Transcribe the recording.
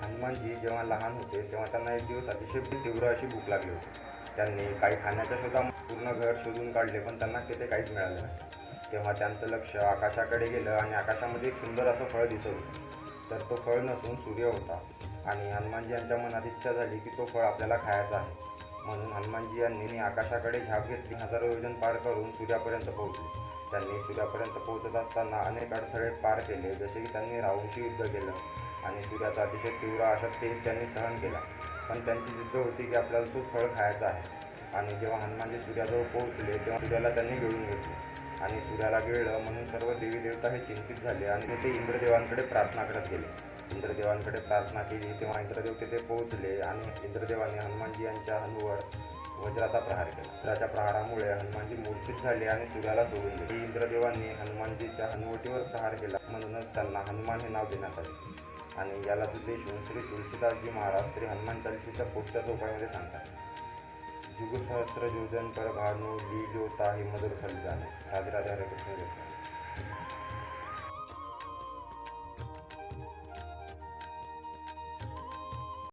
हनुमानजी जेव्हा लहान होते तेव्हा त्यांना एक दिवस अतिशय तीव्र अशी भूक लागली होती. त्यांनी काही खाण्याच्या शोधात पूर्ण घर शोधून काढले, पण त्यांना तिथे काहीच मिळालं नाही. तेव्हा त्यांचं लक्ष आकाशाकडे गेलं आणि आकाशामध्ये एक सुंदर असं फळ दिसत होतं. तर तो फळ नसून सूर्य होता. आणि हनुमानजी यांच्या मनात इच्छा झाली की तो फळ आपल्याला खायचा आहे. म्हणून हनुमानजी यांनी आकाशाकडे झाप घेतली. हजारो योजन पार करून सूर्यापर्यंत पोहोचले. त्यांनी सूर्यापर्यंत पोहोचत असताना अनेक अडथळे पार केले, जसे की त्यांनी राहूंशी युद्ध केलं आणि सूर्याचा अतिशय तीव्र अशा तेज त्यांनी सहन केला. पण त्यांची जिद्द होती की आपल्याला तो फळ खायचा आहे. आणि जेव्हा हनुमानजी सूर्याजवळ पोहोचले तेव्हा सूर्याला त्यांनी गिळून घेतले. आणि सूर्याला गिळलं म्हणून सर्व देवी देवता हे चिंतित झाले आणि ते इंद्रदेवांकडे प्रार्थना करत गेले. इंद्रदेवांकडे प्रार्थना केली तेव्हा इंद्रदेव तिथे पोहोचले आणि इंद्रदेवाने हनुमानजी यांच्या हनुवर वज्राचा प्रहार केला. वज्राच्या प्रहारामुळे हनुमानजी मूर्छित झाले आणि सूर्याला सोडून दिले. हनुमानजींनी हनुमानजीच्या हनुवटीवर प्रहार केला, म्हणूनच त्यांना हनुमान हे नाव देण्यात आले. आणि याला उद्देशून श्री तुलसीदासजी महाराज श्री हनुमान चालीसेच्या पुढच्या चौपाईमध्ये सांगतात, जुग सहस्त्र योजन पर भानु लील्योता ही मधुर फल जाणे. राधे राधे, हरे कृष्ण.